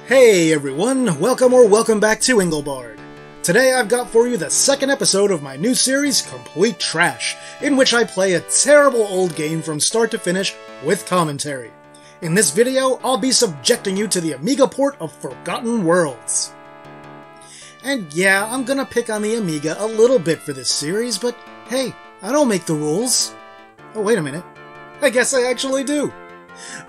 Hey everyone, welcome back to Engelbard. Today I've got for you the second episode of my new series, Complete Trash, in which I play a terrible old game from start to finish with commentary. In this video, I'll be subjecting you to the Amiga port of Forgotten Worlds. And yeah, I'm gonna pick on the Amiga a little bit for this series, but hey, I don't make the rules. Oh, wait a minute. I guess I actually do.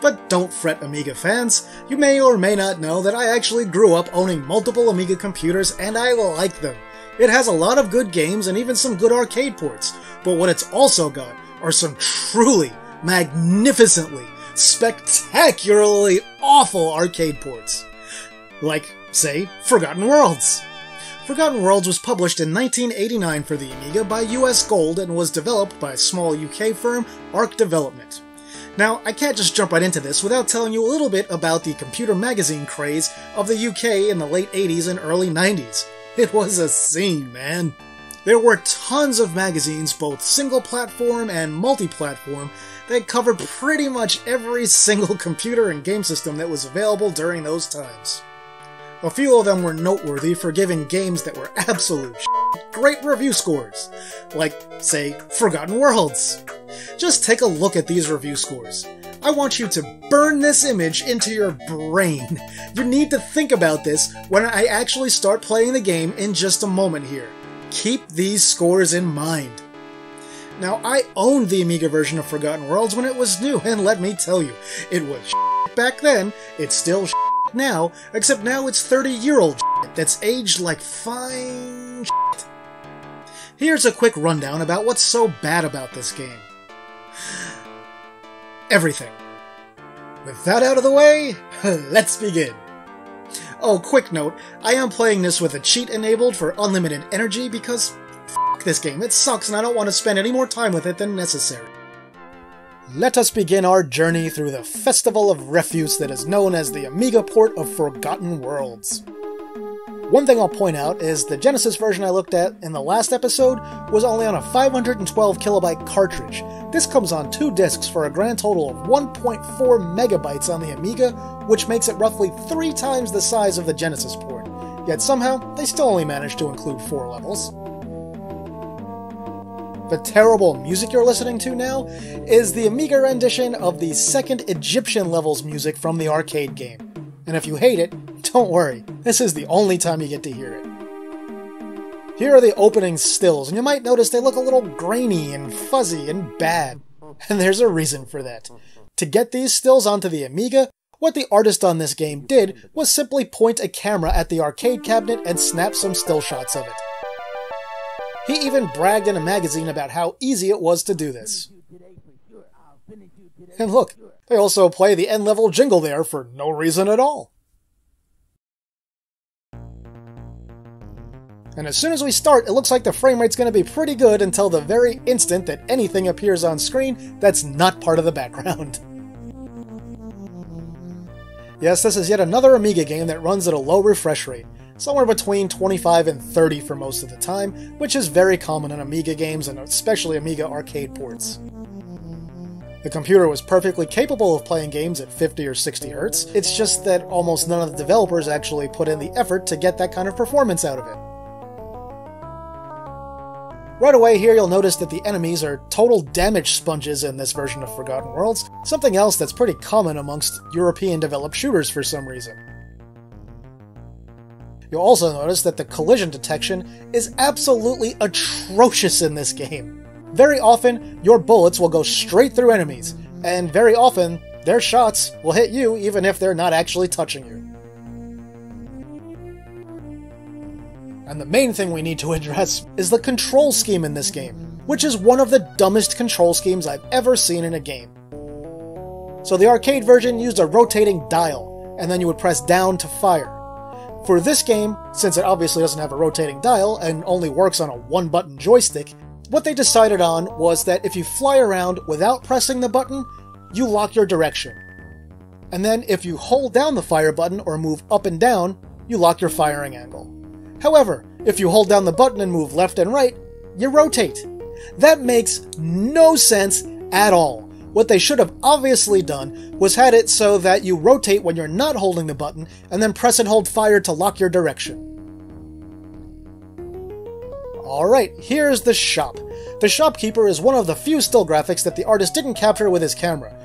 But don't fret, Amiga fans. You may or may not know that I actually grew up owning multiple Amiga computers, and I like them. It has a lot of good games and even some good arcade ports, but what it's also got are some truly, magnificently, spectacularly awful arcade ports. Like, say, Forgotten Worlds. Forgotten Worlds was published in 1989 for the Amiga by US Gold and was developed by a small UK firm, Arc Development. Now, I can't just jump right into this without telling you a little bit about the computer magazine craze of the UK in the late 80s and early 90s. It was a scene, man. There were tons of magazines, both single-platform and multi-platform, that covered pretty much every single computer and game system that was available during those times. A few of them were noteworthy for giving games that were absolute shit great review scores, like, say, Forgotten Worlds. Just take a look at these review scores. I want you to burn this image into your brain. You need to think about this when I actually start playing the game in just a moment here. Keep these scores in mind. Now, I owned the Amiga version of Forgotten Worlds when it was new, and let me tell you, it was shit back then, it's still shit now, except now it's 30-year-old shit that's aged like fine shit. Here's a quick rundown about what's so bad about this game. Everything. With that out of the way, let's begin. Oh, quick note, I am playing this with a cheat enabled for unlimited energy because f*** this game, it sucks and I don't want to spend any more time with it than necessary. Let us begin our journey through the festival of refuse that is known as the Amiga port of Forgotten Worlds. One thing I'll point out is the Genesis version I looked at in the last episode was only on a 512 kilobyte cartridge. This comes on 2 discs for a grand total of 1.4 megabytes on the Amiga, which makes it roughly 3 times the size of the Genesis port. Yet somehow, they still only managed to include 4 levels. The terrible music you're listening to now is the Amiga rendition of the second Egyptian levels music from the arcade game. And if you hate it, don't worry, this is the only time you get to hear it. Here are the opening stills, and you might notice they look a little grainy and fuzzy and bad. And there's a reason for that. To get these stills onto the Amiga, what the artist on this game did was simply point a camera at the arcade cabinet and snap some still shots of it. He even bragged in a magazine about how easy it was to do this. And look, they also play the end-level jingle there for no reason at all. And as soon as we start, it looks like the frame rate's going to be pretty good until the very instant that anything appears on screen that's not part of the background. Yes, this is yet another Amiga game that runs at a low refresh rate, somewhere between 25 and 30 for most of the time, which is very common in Amiga games and especially Amiga arcade ports. The computer was perfectly capable of playing games at 50 or 60 Hz, it's just that almost none of the developers actually put in the effort to get that kind of performance out of it. Right away here you'll notice that the enemies are total damage sponges in this version of Forgotten Worlds, something else that's pretty common amongst European developed shooters for some reason. You'll also notice that the collision detection is absolutely atrocious in this game. Very often, your bullets will go straight through enemies, and very often, their shots will hit you even if they're not actually touching you. And the main thing we need to address is the control scheme in this game, which is one of the dumbest control schemes I've ever seen in a game. So the arcade version used a rotating dial, and then you would press down to fire. For this game, since it obviously doesn't have a rotating dial and only works on a one-button joystick, what they decided on was that if you fly around without pressing the button, you lock your direction. And then if you hold down the fire button or move up and down, you lock your firing angle. However, if you hold down the button and move left and right, you rotate. That makes no sense at all. What they should have obviously done was had it so that you rotate when you're not holding the button, and then press and hold fire to lock your direction. Alright, here's the shop. The shopkeeper is one of the few still graphics that the artist didn't capture with his camera.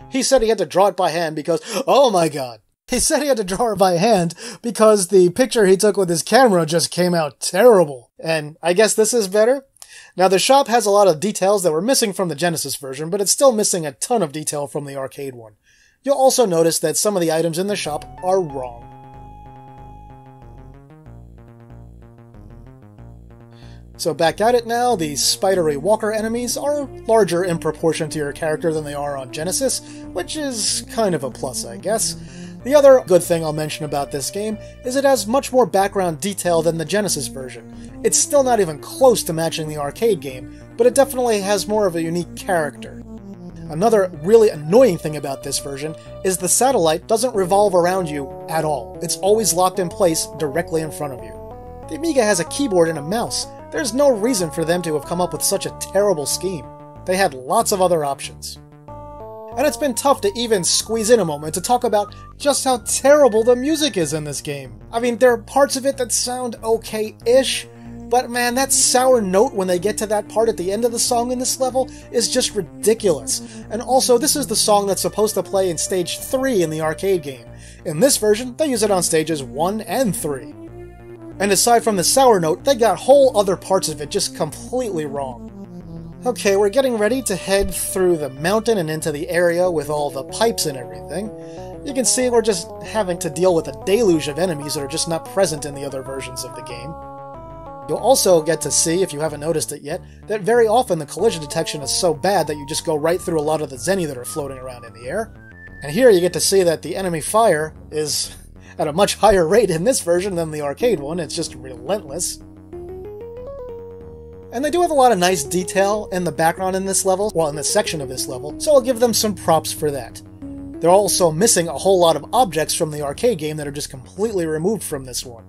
He said he had to draw it by hand because, oh my god! He said he had to draw it by hand because the picture he took with his camera just came out terrible. And I guess this is better? Now the shop has a lot of details that were missing from the Genesis version, but it's still missing a ton of detail from the arcade one. You'll also notice that some of the items in the shop are wrong. So back at it now, the spidery walker enemies are larger in proportion to your character than they are on Genesis, which is kind of a plus, I guess. The other good thing I'll mention about this game is it has much more background detail than the Genesis version. It's still not even close to matching the arcade game, but it definitely has more of a unique character. Another really annoying thing about this version is the satellite doesn't revolve around you at all. It's always locked in place directly in front of you. The Amiga has a keyboard and a mouse. There's no reason for them to have come up with such a terrible scheme. They had lots of other options. And it's been tough to even squeeze in a moment to talk about just how terrible the music is in this game. I mean, there are parts of it that sound okay-ish, but man, that sour note when they get to that part at the end of the song in this level is just ridiculous. And also, this is the song that's supposed to play in stage 3 in the arcade game. In this version, they use it on stages 1 and 3. And aside from the sour note, they got whole other parts of it just completely wrong. Okay, we're getting ready to head through the mountain and into the area with all the pipes and everything. You can see we're just having to deal with a deluge of enemies that are just not present in the other versions of the game. You'll also get to see, if you haven't noticed it yet, that very often the collision detection is so bad that you just go right through a lot of the Zenny that are floating around in the air. And here you get to see that the enemy fire is at a much higher rate in this version than the arcade one. It's just relentless. And they do have a lot of nice detail in the background in this level, well, in this section of this level, so I'll give them some props for that. They're also missing a whole lot of objects from the arcade game that are just completely removed from this one.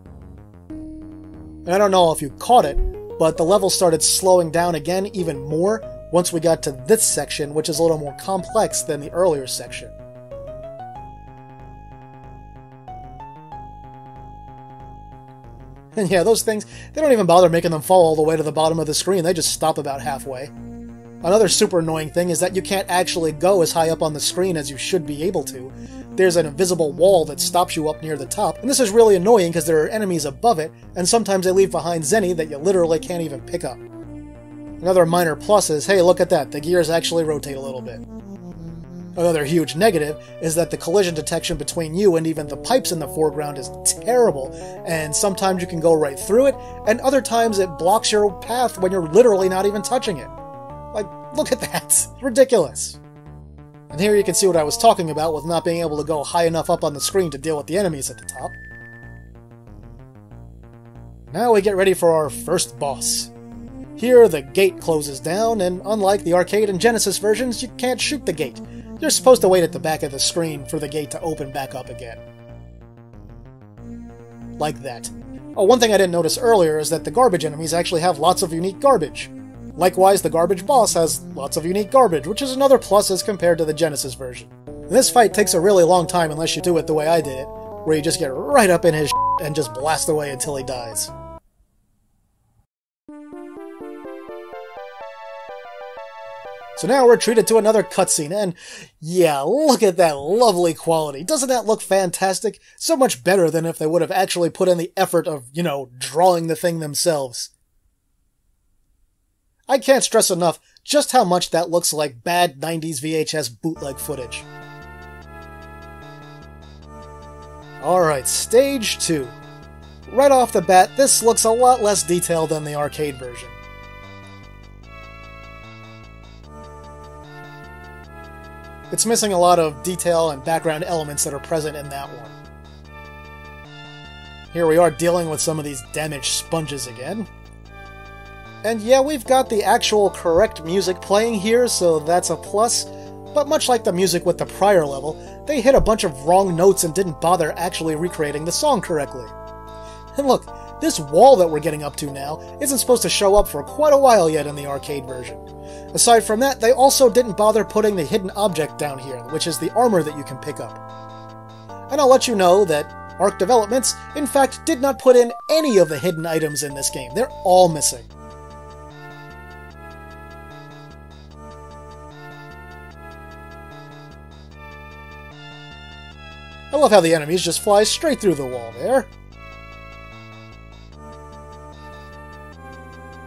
And I don't know if you caught it, but the level started slowing down again even more once we got to this section, which is a little more complex than the earlier section. And yeah, those things, they don't even bother making them fall all the way to the bottom of the screen, they just stop about halfway. Another super annoying thing is that you can't actually go as high up on the screen as you should be able to. There's an invisible wall that stops you up near the top, and this is really annoying because there are enemies above it, and sometimes they leave behind Zenny that you literally can't even pick up. Another minor plus is, hey, look at that, the gears actually rotate a little bit. Another huge negative is that the collision detection between you and even the pipes in the foreground is terrible, and sometimes you can go right through it, and other times it blocks your path when you're literally not even touching it. Like, look at that! Ridiculous! And here you can see what I was talking about with not being able to go high enough up on the screen to deal with the enemies at the top. Now we get ready for our first boss. Here the gate closes down, and unlike the arcade and Genesis versions, you can't shoot the gate. You're supposed to wait at the back of the screen for the gate to open back up again. Like that. Oh, one thing I didn't notice earlier is that the garbage enemies actually have lots of unique garbage. Likewise, the garbage boss has lots of unique garbage, which is another plus as compared to the Genesis version. And this fight takes a really long time unless you do it the way I did it, where you just get right up in his and just blast away until he dies. So now we're treated to another cutscene, and yeah, look at that lovely quality. Doesn't that look fantastic? So much better than if they would have actually put in the effort of, you know, drawing the thing themselves. I can't stress enough just how much that looks like bad 90s VHS bootleg footage. Alright, stage 2. Right off the bat, this looks a lot less detailed than the arcade version. It's missing a lot of detail and background elements that are present in that one. Here we are dealing with some of these damaged sponges again. And yeah, we've got the actual correct music playing here, so that's a plus. But much like the music with the prior level, they hit a bunch of wrong notes and didn't bother actually recreating the song correctly. And look, this wall that we're getting up to now isn't supposed to show up for quite a while yet in the arcade version. Aside from that, they also didn't bother putting the hidden object down here, which is the armor that you can pick up. And I'll let you know that Arc Developments, in fact, did not put in any of the hidden items in this game. They're all missing. I love how the enemies just fly straight through the wall there.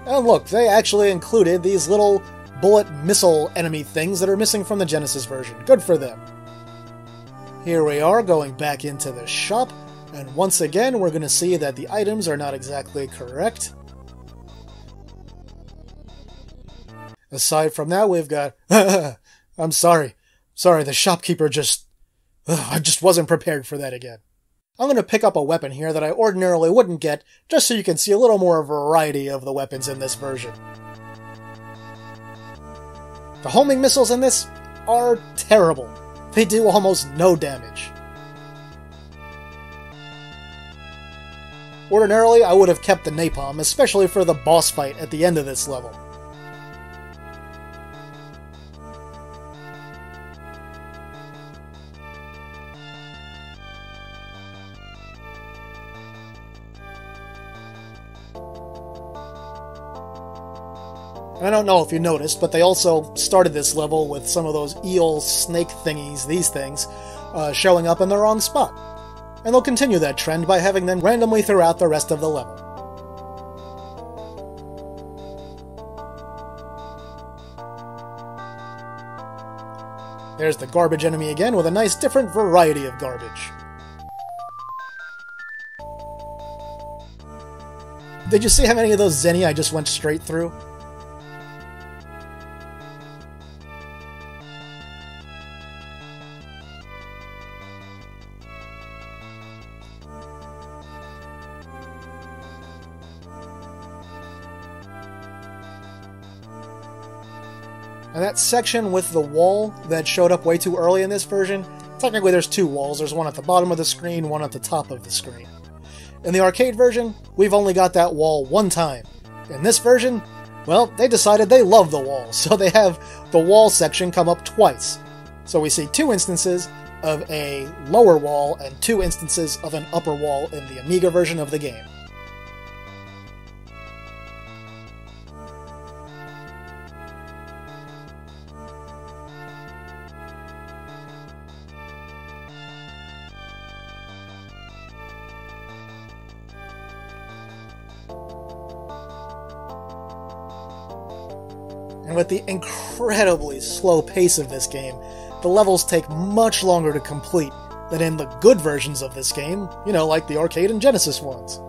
And look, they actually included these little bullet missile enemy things that are missing from the Genesis version. Good for them. Here we are going back into the shop, and once again we're going to see that the items are not exactly correct. Aside from that, we've got... I'm sorry. Sorry, the shopkeeper just... I just wasn't prepared for that again. I'm going to pick up a weapon here that I ordinarily wouldn't get, just so you can see a little more variety of the weapons in this version. The homing missiles in this are terrible. They do almost no damage. Ordinarily, I would have kept the napalm, especially for the boss fight at the end of this level. I don't know if you noticed, but they also started this level with some of those eel snake thingies, these things, showing up in the wrong spot. And they'll continue that trend by having them randomly throughout the rest of the level. There's the garbage enemy again with a nice different variety of garbage. Did you see how many of those Zenny I just went straight through? And that section with the wall that showed up way too early in this version, technically there's two walls. There's one at the bottom of the screen, one at the top of the screen. In the arcade version, we've only got that wall one time. In this version, well, they decided they love the wall, so they have the wall section come up twice. So we see two instances of a lower wall and two instances of an upper wall in the Amiga version of the game. And with the incredibly slow pace of this game, the levels take much longer to complete than in the good versions of this game, you know, like the arcade and Genesis ones.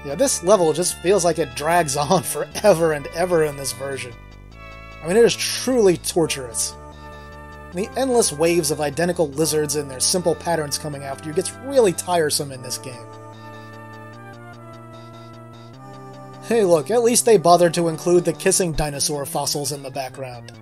Yeah, this level just feels like it drags on forever and ever in this version. I mean, it is truly torturous. And the endless waves of identical lizards and their simple patterns coming after you gets really tiresome in this game. Hey look, at least they bothered to include the kissing dinosaur fossils in the background.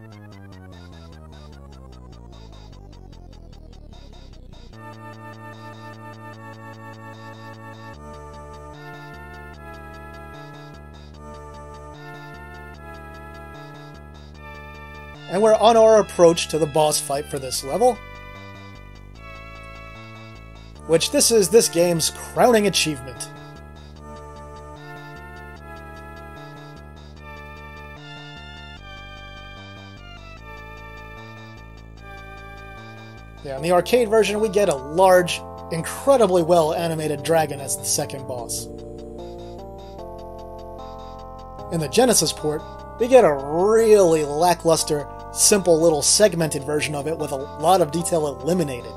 And we're on our approach to the boss fight for this level, which this is this game's crowning achievement. Yeah, in the arcade version we get a large, incredibly well animated dragon as the second boss. In the Genesis port, we get a really lackluster, simple little segmented version of it with a lot of detail eliminated.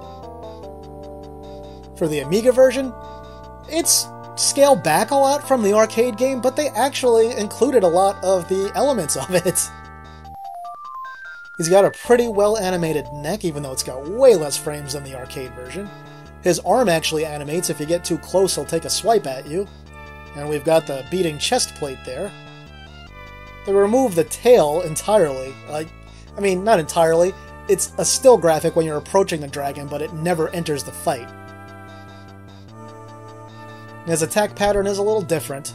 For the Amiga version, it's scaled back a lot from the arcade game, but they actually included a lot of the elements of it. He's got a pretty well animated neck, even though it's got way less frames than the arcade version. His arm actually animates. If you get too close, he'll take a swipe at you. And we've got the beating chest plate there. They remove the tail entirely. I mean, not entirely. It's a still graphic when you're approaching the dragon, but it never enters the fight. His attack pattern is a little different.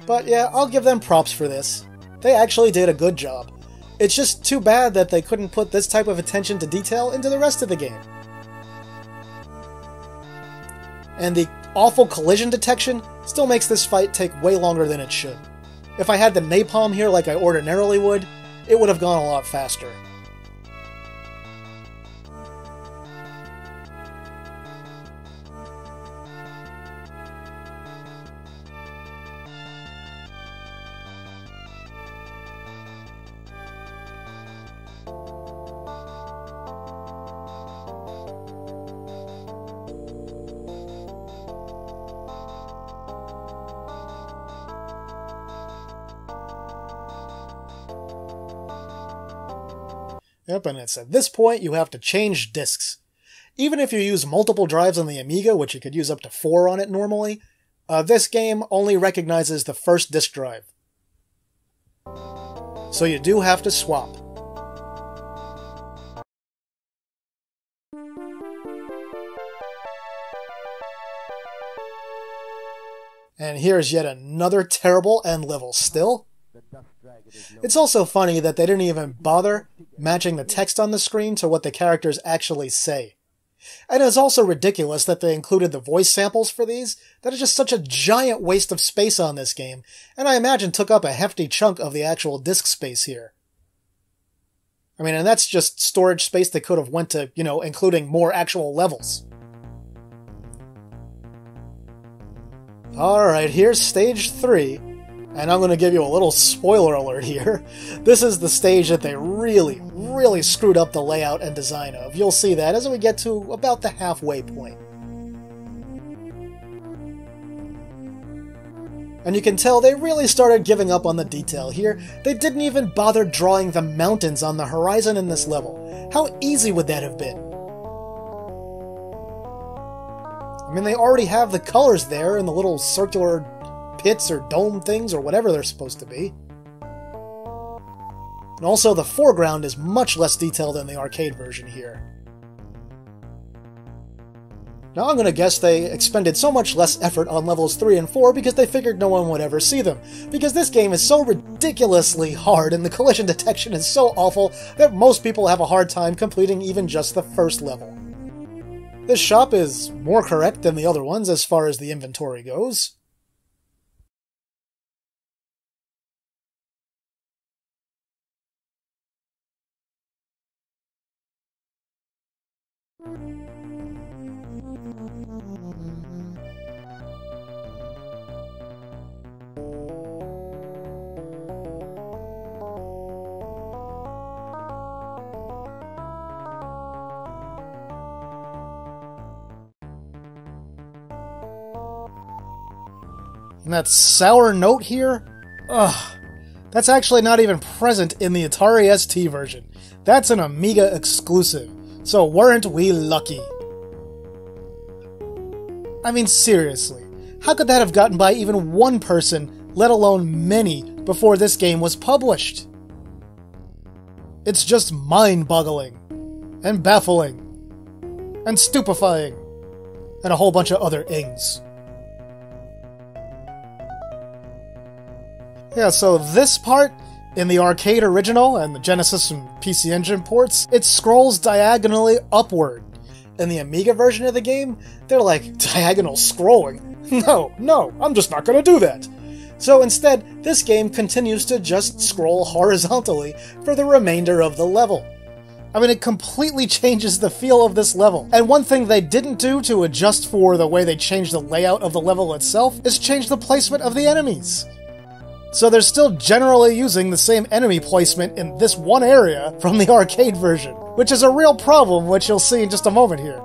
But yeah, I'll give them props for this. They actually did a good job. It's just too bad that they couldn't put this type of attention to detail into the rest of the game. And the awful collision detection still makes this fight take way longer than it should. If I had the napalm here like I ordinarily would, it would have gone a lot faster. Yep, and it's at this point you have to change discs. Even if you use multiple drives on the Amiga, which you could use up to 4 on it normally, this game only recognizes the first disk drive. So you do have to swap. And here's yet another terrible end level still. It's also funny that they didn't even bother matching the text on the screen to what the characters actually say. And it's also ridiculous that they included the voice samples for these. That is just such a giant waste of space on this game, and I imagine took up a hefty chunk of the actual disk space here. I mean, and that's just storage space that could have went to, you know, including more actual levels. Alright, here's stage 3. And I'm going to give you a little spoiler alert here. This is the stage that they really screwed up the layout and design of. You'll see that as we get to about the halfway point. And you can tell they really started giving up on the detail here. They didn't even bother drawing the mountains on the horizon in this level. How easy would that have been? I mean, they already have the colors there in the little circular pits or dome things or whatever they're supposed to be. And also the foreground is much less detailed than the arcade version here. Now I'm going to guess they expended so much less effort on levels 3 and 4 because they figured no one would ever see them. Because this game is so ridiculously hard and the collision detection is so awful that most people have a hard time completing even just the first level. This shop is more correct than the other ones as far as the inventory goes. And that sour note here? Ugh. That's actually not even present in the Atari ST version. That's an Amiga exclusive. So weren't we lucky? I mean, seriously. How could that have gotten by even one person, let alone many, before this game was published? It's just mind-boggling. And baffling. And stupefying. And a whole bunch of other ings. Yeah, so this part, in the arcade original and the Genesis and PC Engine ports, it scrolls diagonally upward. In the Amiga version of the game, they're like, diagonal scrolling? No, I'm just not gonna do that. So instead, this game continues to just scroll horizontally for the remainder of the level. I mean, it completely changes the feel of this level. And one thing they didn't do to adjust for the way they changed the layout of the level itself is change the placement of the enemies. So they're still generally using the same enemy placement in this one area from the arcade version, which is a real problem, which you'll see in just a moment here.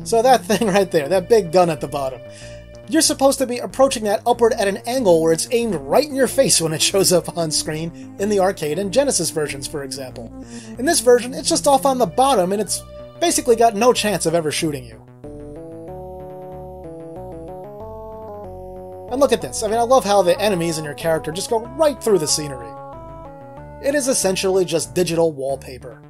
So that thing right there, that big gun at the bottom, you're supposed to be approaching that upward at an angle where it's aimed right in your face when it shows up on screen in the arcade and Genesis versions, for example. In this version, it's just off on the bottom and it's basically got no chance of ever shooting you. And look at this. I mean, I love how the enemies and your character just go right through the scenery. It is essentially just digital wallpaper.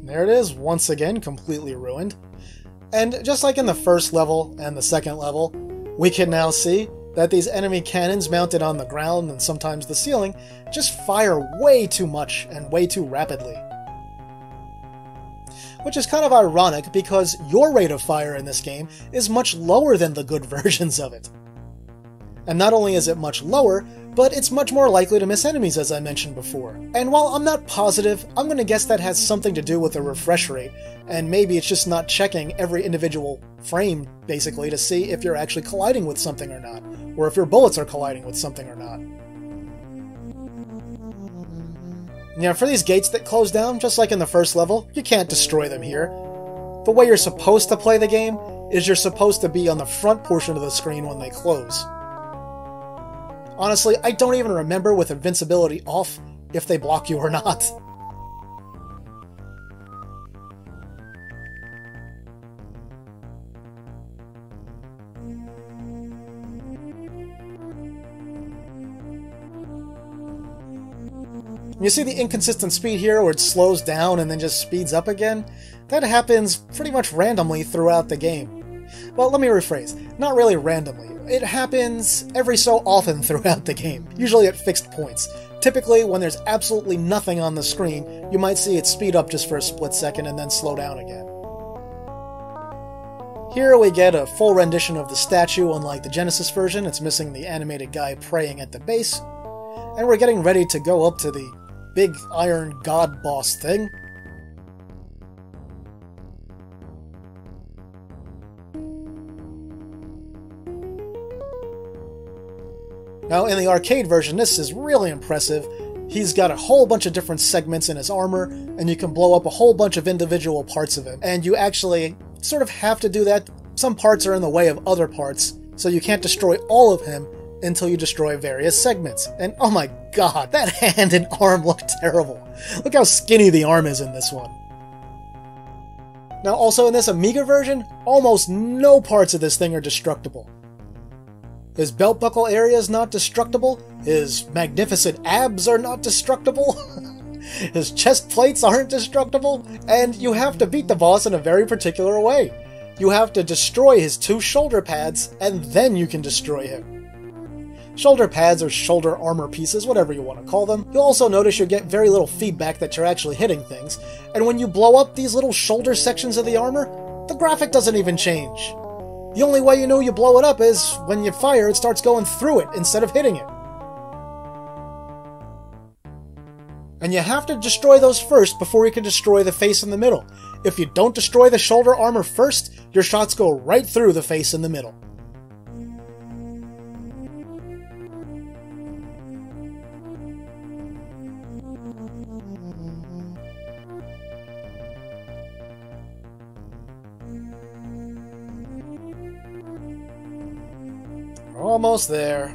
There it is, once again, completely ruined. And just like in the first level and the second level, we can now see that these enemy cannons mounted on the ground and sometimes the ceiling just fire way too much and way too rapidly. Which is kind of ironic because your rate of fire in this game is much lower than the good versions of it. And not only is it much lower, but it's much more likely to miss enemies, as I mentioned before. And while I'm not positive, I'm going to guess that has something to do with the refresh rate, and maybe it's just not checking every individual frame, basically, to see if you're actually colliding with something or not, or if your bullets are colliding with something or not. Now, for these gates that close down, just like in the first level, you can't destroy them here. The way you're supposed to play the game is you're supposed to be on the front portion of the screen when they close. Honestly, I don't even remember with invincibility off if they block you or not. You see the inconsistent speed here where it slows down and then just speeds up again? That happens pretty much randomly throughout the game. Well, let me rephrase. Not really randomly. It happens every so often throughout the game, usually at fixed points. Typically, when there's absolutely nothing on the screen, you might see it speed up just for a split second and then slow down again. Here we get a full rendition of the statue, unlike the Genesis version. It's missing the animated guy praying at the base. And we're getting ready to go up to the big iron god boss thing. Now, in the arcade version, this is really impressive. He's got a whole bunch of different segments in his armor, and you can blow up a whole bunch of individual parts of him. And you actually sort of have to do that. Some parts are in the way of other parts, so you can't destroy all of him until you destroy various segments. And oh my god, that hand and arm look terrible. Look how skinny the arm is in this one. Now, also in this Amiga version, almost no parts of this thing are destructible. His belt buckle area is not destructible, his magnificent abs are not destructible, his chest plates aren't destructible, and you have to beat the boss in a very particular way. You have to destroy his 2 shoulder pads, and then you can destroy him. Shoulder pads or shoulder armor pieces, whatever you want to call them. You'll also notice you get very little feedback that you're actually hitting things, and when you blow up these little shoulder sections of the armor, the graphic doesn't even change. The only way you know you blow it up is when you fire, it starts going through it instead of hitting it. And you have to destroy those first before you can destroy the face in the middle. If you don't destroy the shoulder armor first, your shots go right through the face in the middle. Almost there.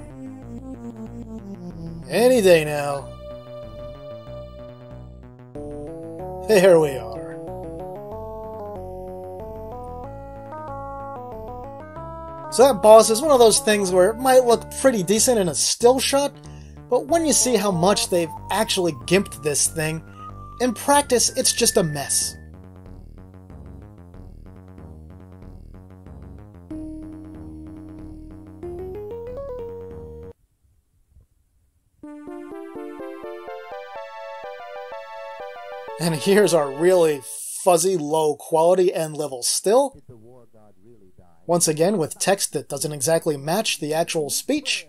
Any day now. There we are. So that boss is one of those things where it might look pretty decent in a still shot, but when you see how much they've actually gimped this thing, in practice it's just a mess. And here's our really fuzzy, low quality end level still. Once again with text that doesn't exactly match the actual speech.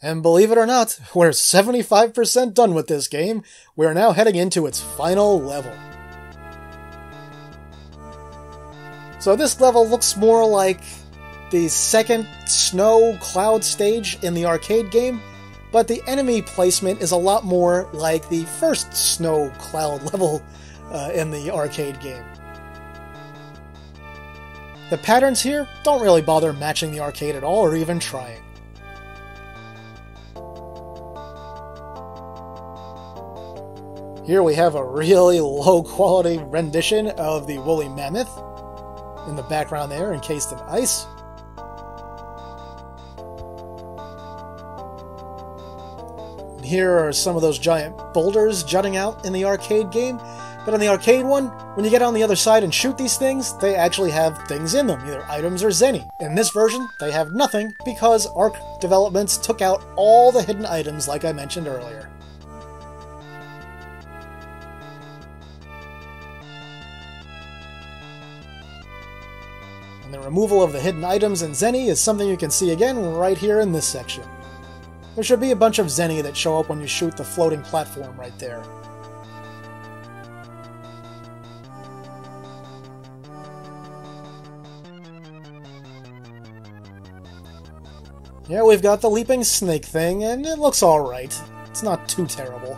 And believe it or not, we're 75% done with this game. We're now heading into its final level. So this level looks more like the second snow cloud stage in the arcade game, but the enemy placement is a lot more like the first snow cloud level in the arcade game. The patterns here don't really bother matching the arcade at all, or even trying. Here we have a really low-quality rendition of the Woolly Mammoth in the background there, encased in ice. And here are some of those giant boulders jutting out in the arcade game. But on the arcade one, when you get on the other side and shoot these things, they actually have things in them, either items or zenny. In this version, they have nothing because Arc Developments took out all the hidden items like I mentioned earlier. The removal of the hidden items and zenny is something you can see again right here in this section. There should be a bunch of zenny that show up when you shoot the floating platform right there. Yeah, we've got the leaping snake thing, and it looks alright. It's not too terrible.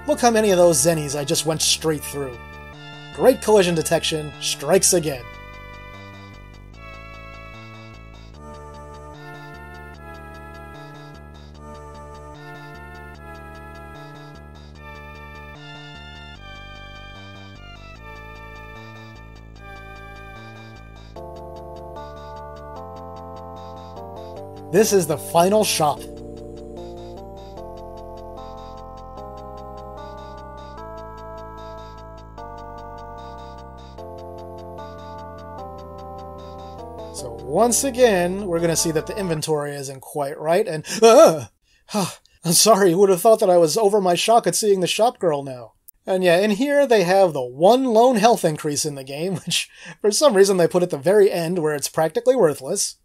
Look how many of those zennies I just went straight through. Great collision detection strikes again. This is the final shop. So once again, we're going to see that the inventory isn't quite right, and I'm sorry, who would have thought that I was over my shock at seeing the shop girl now. And yeah, in here they have the one lone health increase in the game, which for some reason they put at the very end where it's practically worthless.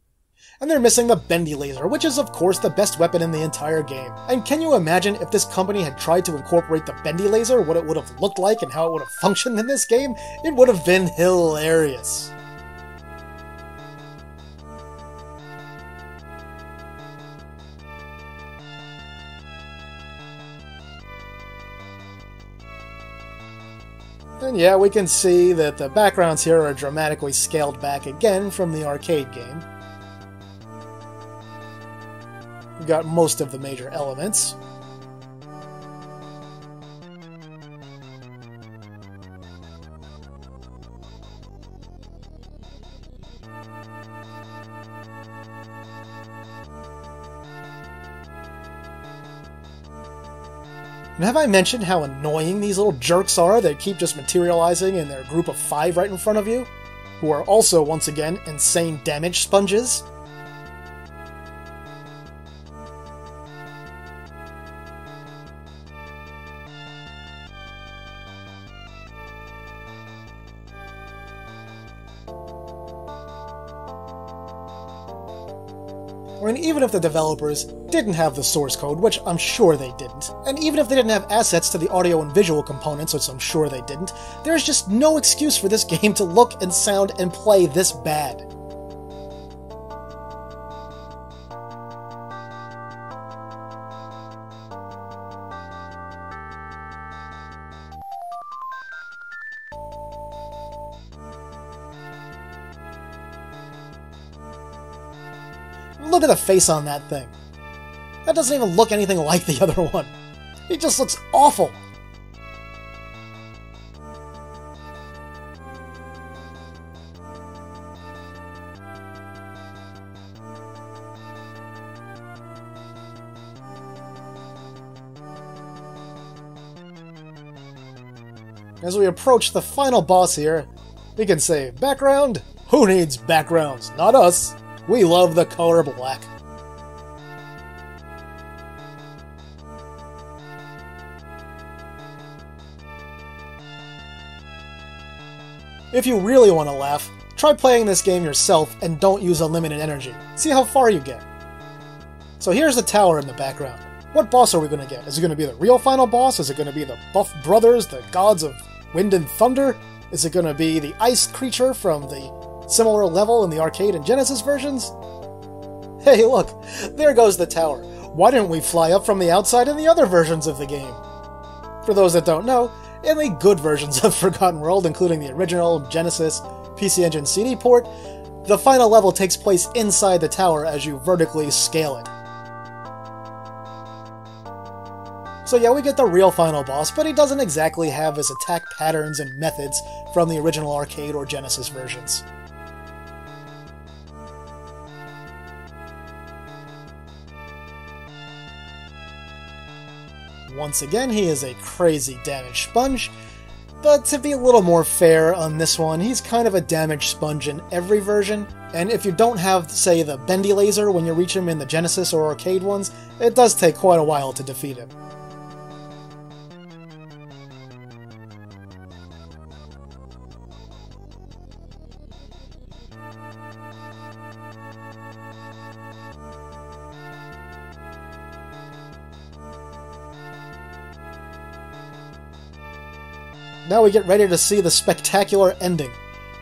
And they're missing the bendy laser, which is of course the best weapon in the entire game. And can you imagine if this company had tried to incorporate the bendy laser, what it would have looked like and how it would have functioned in this game? It would have been hilarious. And yeah, we can see that the backgrounds here are dramatically scaled back again from the arcade game. We've got most of the major elements. And have I mentioned how annoying these little jerks are that keep just materializing in their group of 5 right in front of you? Who are also, once again, insane damage sponges? I mean, even if the developers didn't have the source code, which I'm sure they didn't, and even if they didn't have assets to the audio and visual components, which I'm sure they didn't, there's just no excuse for this game to look and sound and play this bad. Look at the face on that thing. That doesn't even look anything like the other one. It just looks awful. As we approach the final boss here, we can say, background? Who needs backgrounds? Not us. We love the color black. If you really want to laugh, try playing this game yourself and don't use unlimited energy. See how far you get. So here's the tower in the background. What boss are we going to get? Is it going to be the real final boss? Is it going to be the Buff Brothers, the gods of wind and thunder? Is it going to be the ice creature from the similar level in the arcade and Genesis versions? Hey, look, there goes the tower. Why didn't we fly up from the outside in the other versions of the game? For those that don't know, in the good versions of Forgotten World, including the original Genesis PC Engine CD port, the final level takes place inside the tower as you vertically scale it. So yeah, we get the real final boss, but he doesn't exactly have his attack patterns and methods from the original arcade or Genesis versions. Once again, he is a crazy damage sponge, but to be a little more fair on this one, he's kind of a damage sponge in every version, and if you don't have, say, the bendy laser when you reach him in the Genesis or arcade ones, it does take quite a while to defeat him. Now we get ready to see the spectacular ending.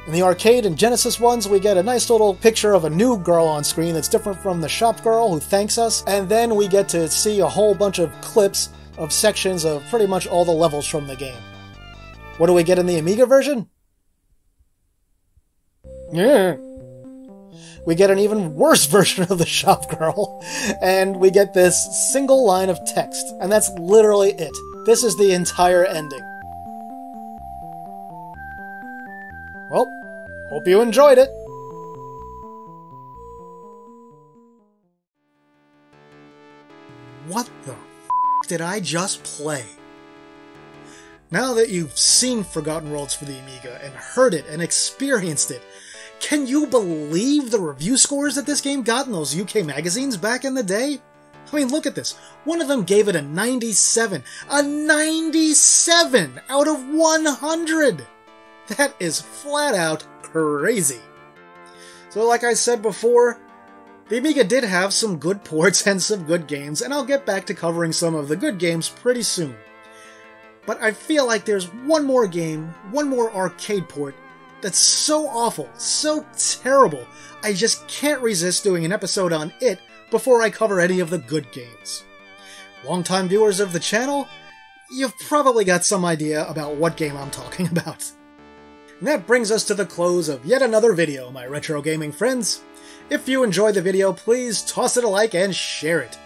In the arcade and Genesis ones, we get a nice little picture of a new girl on screen that's different from the shop girl who thanks us, and then we get to see a whole bunch of clips of sections of pretty much all the levels from the game. What do we get in the Amiga version? Yeah. We get an even worse version of the shop girl, and we get this single line of text, and that's literally it. This is the entire ending. Well, hope you enjoyed it. What the f*** did I just play? Now that you've seen Forgotten Worlds for the Amiga and heard it and experienced it, can you believe the review scores that this game got in those UK magazines back in the day? I mean, look at this. One of them gave it a 97. A 97 out of 100! That is flat out crazy. So like I said before, the Amiga did have some good ports and some good games, and I'll get back to covering some of the good games pretty soon. But I feel like there's one more game, one more arcade port, that's so awful, so terrible, I just can't resist doing an episode on it before I cover any of the good games. Longtime viewers of the channel, you've probably got some idea about what game I'm talking about. And that brings us to the close of yet another video, my retro gaming friends. If you enjoyed the video, please toss it a like and share it.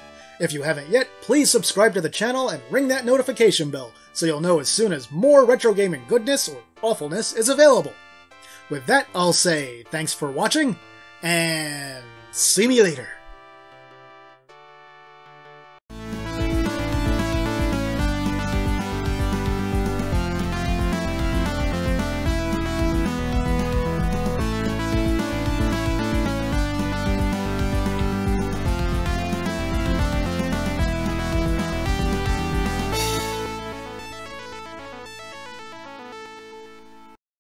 If you haven't yet, please subscribe to the channel and ring that notification bell so you'll know as soon as more retro gaming goodness or awfulness is available. With that, I'll say thanks for watching, and see me later.